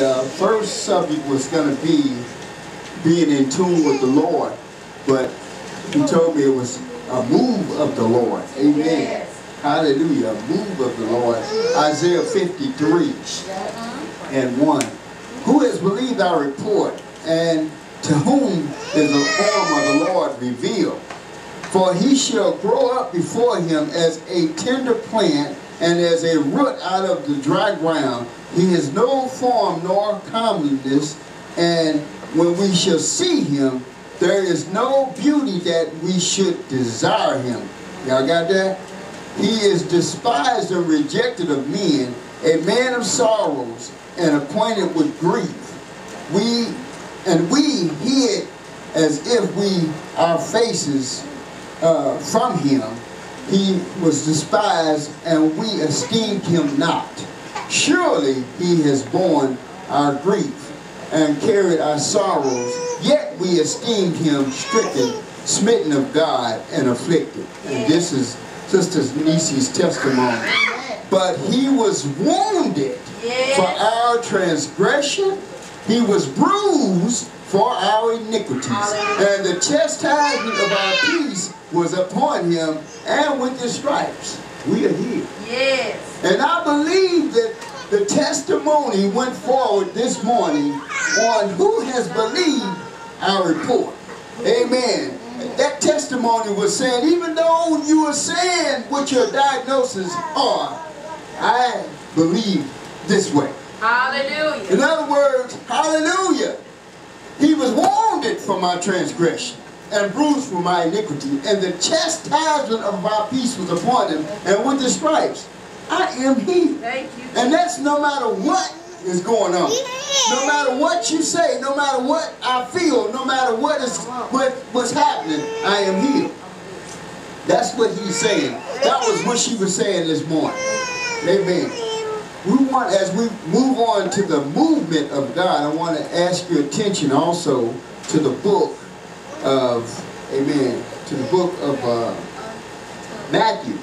The first subject was going to be being in tune with the Lord, but he told me it was a move of the Lord. Amen. Yes. Hallelujah. A move of the Lord. Isaiah 53 and 1. Who has believed our report, and to whom is the arm of the Lord revealed? For he shall grow up before him as a tender plant, and as a root out of the dry ground. He has no form nor comeliness, and when we shall see him, there is no beauty that we should desire him. Y'all got that? He is despised and rejected of men, a man of sorrows and acquainted with grief. We hid as if we our faces from him. He was despised, and we esteemed him not. Surely he has borne our grief and carried our sorrows, yet we esteemed him stricken, smitten of God, and afflicted. And this is Sister Nisi's testimony. But he was wounded for our transgression, he was bruised for our iniquities, and the chastisement of our peace was upon him, and with his stripes we are healed. Yes. And I believe that the testimony went forward this morning on who has believed our report. Amen. That testimony was saying, even though you were saying what your diagnosis are, I believe this way. Hallelujah. In other words, hallelujah. He was wounded for my transgression and bruised for my iniquity, and the chastisement of my peace was upon him, and with the stripes I am healed. Thank you. And that's no matter what is going on. No matter what you say, no matter what I feel, no matter what's happening, I am healed. That's what he's saying. That was what she was saying this morning. Amen. As we move on to the movement of God, I want to ask your attention also to the book of, amen, to the book of Matthew.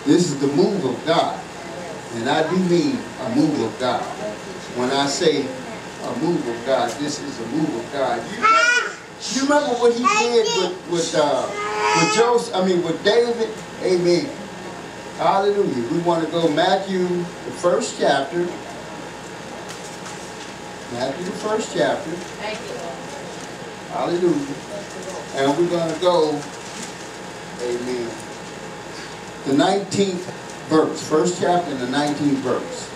This is the move of God. And I do mean a move of God. When I say a move of God, this is a move of God. You remember what he did with Joseph, with David? Amen. Hallelujah. We want to go Matthew, the first chapter. Matthew, the first chapter. Thank you. Hallelujah. And we're going to go, amen, the 19th verse. First chapter and the 19th verse.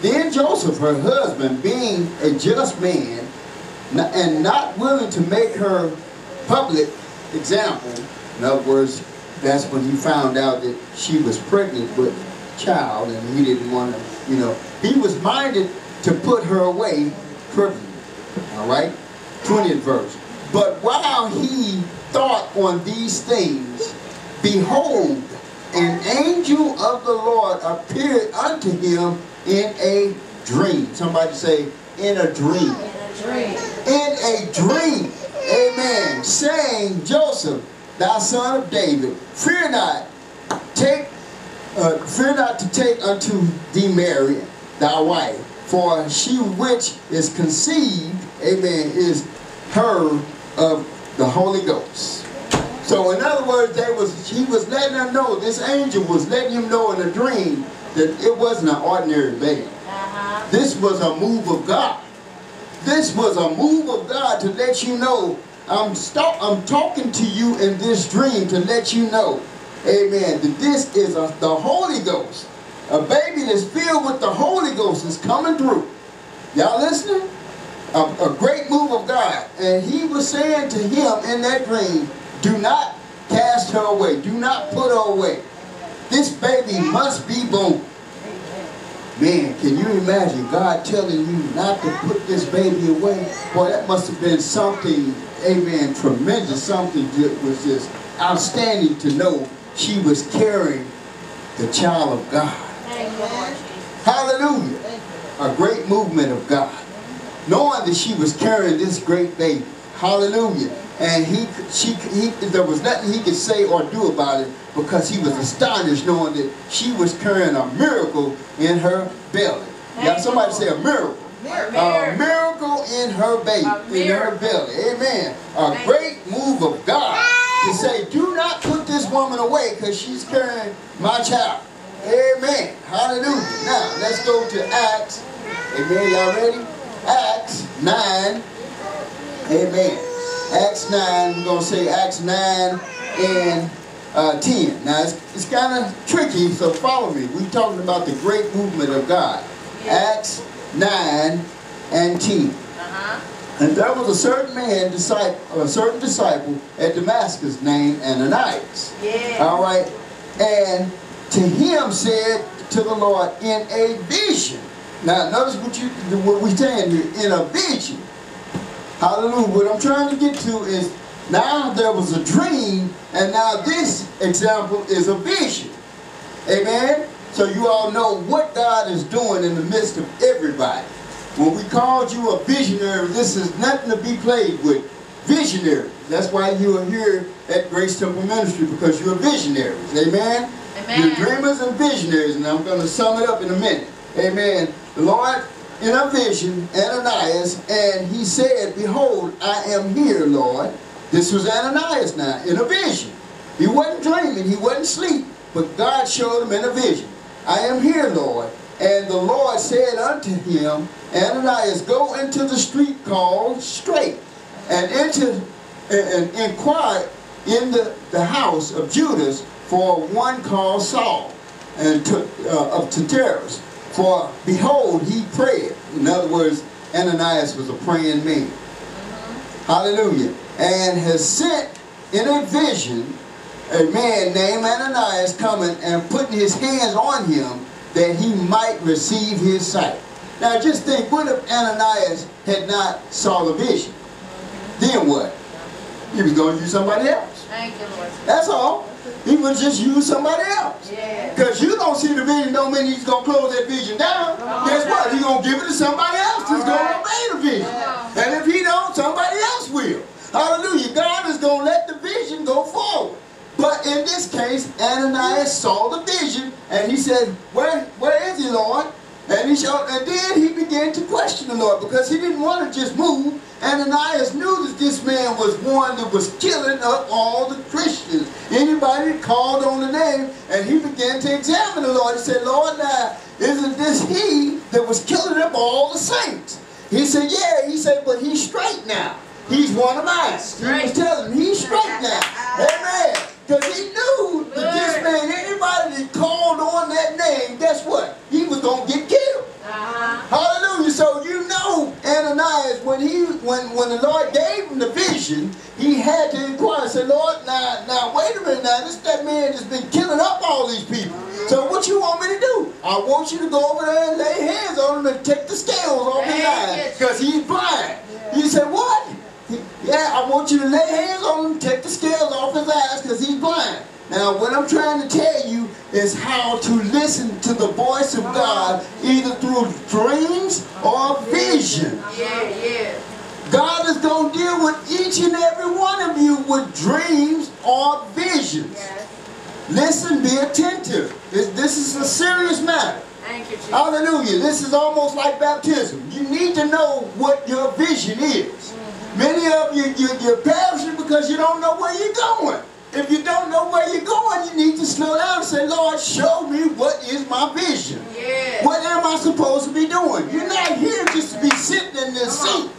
Then Joseph, her husband, being a just man, and not willing to make her public example, in other words, that's when he found out that she was pregnant with child, and he didn't want to, he was minded to put her away privily. All right? 20th verse. But while he thought on these things, behold, an angel of the Lord appeared unto him in a dream. Somebody say, in a dream. In a dream. In a dream. Amen. Saying, Joseph, thou son of David, fear not to take unto thee Mary, thy wife, for she which is conceived, amen, is her of the Holy Ghost. So in other words, he was letting her know, this angel was letting him know in a dream that it wasn't an ordinary baby. This was a move of God. This was a move of God to let you know, I'm talking to you in this dream to let you know, amen, that this is the Holy Ghost. A baby that's filled with the Holy Ghost is coming through. Y'all listening? A great move of God. And he was saying to him in that dream, do not cast her away. Do not put her away. This baby must be born. Man, can you imagine God telling you not to put this baby away? Boy, that must have been something, amen, tremendous, something that was just outstanding to know she was carrying the child of God. Hallelujah. A great movement of God. Knowing that she was carrying this great baby. Hallelujah. And there was nothing he could say or do about it, because he was astonished knowing that she was carrying a miracle in her belly. Yeah, somebody say a miracle. A miracle in her baby, in her belly. Amen. A great move of God to say, do not put this woman away because she's carrying my child. Amen. Hallelujah. Now, let's go to Acts. Amen. Y'all ready? Acts 9. Amen. Acts 9. We're going to say Acts 9 and 10. Now, it's kind of tricky, so follow me. We're talking about the great movement of God. Acts 9 and 10. And there was a certain man, a certain disciple at Damascus named Ananias. All right. And to him said to the Lord in a vision. Now notice what we're saying here, in a vision. Hallelujah. What I'm trying to get to is now there was a dream, and now this example is a vision. Amen. So you all know what God is doing in the midst of everybody. When we called you a visionary, this is nothing to be played with. Visionary. That's why you are here at Grace Temple Ministry, because you're visionaries. Amen? Amen. You're dreamers and visionaries, and I'm going to sum it up in a minute. Amen. The Lord, in a vision, Ananias, and he said, behold, I am here, Lord. This was Ananias now, in a vision. He wasn't dreaming, he wasn't asleep, but God showed him in a vision. I am here, Lord. And the Lord said unto him, Ananias, go into the street called Straight, and inquire in the house of Judas for one called Saul, and of Tarsus. For behold, he prayed. In other words, Ananias was a praying man. Hallelujah. And has sent in a vision a man named Ananias coming and putting his hands on him, that he might receive his sight. Now just think, what if Ananias had not saw the vision? Then what? He was going to use somebody else. Thank you, Lord. That's all. He would just use somebody else. Because you don't see the vision don't mean he's going to close that vision down. Guess what? He's going to give it to somebody else that's going to obey the vision. And if he don't, somebody else will. Hallelujah. God is going to let the vision go forward. But in this case, Ananias saw the vision, and he said, where is he, Lord? And then he began to question the Lord, because he didn't want to just move. Ananias knew that this man was one that was killing up all the Christians. Anybody that called on the name, and he began to examine the Lord. He said, Lord, now, isn't this he that was killing up all the saints? He said, yeah. He said, but he's straight now. He's one of mine. He was telling him, he's straight now. Amen. Because he knew that this man, anybody that called on that name, guess what? He was going to get killed. Hallelujah. So you know Ananias, when the Lord gave him the vision, he had to inquire and say, Lord, now wait a minute now. That man has been killing up all these people. So what you want me to do? I want you to go over there and lay hands on him and take the scales off his eyes, because he's blind. You said, what? Yeah, I want you to lay hands on him, take the scales off his eyes, because he's blind. Now, what I'm trying to tell you is how to listen to the voice of God, either through dreams or vision. God is going to deal with each and every one of you with dreams or visions. Listen, be attentive. This is a serious matter. Thank you, Jesus. Hallelujah. This is almost like baptism. You need to know what your vision is. Many of you, you're perishing because you don't know where you're going. If you don't know where you're going, you need to slow down and say, Lord, show me what is my vision. What am I supposed to be doing? You're not here just to be sitting in this seat.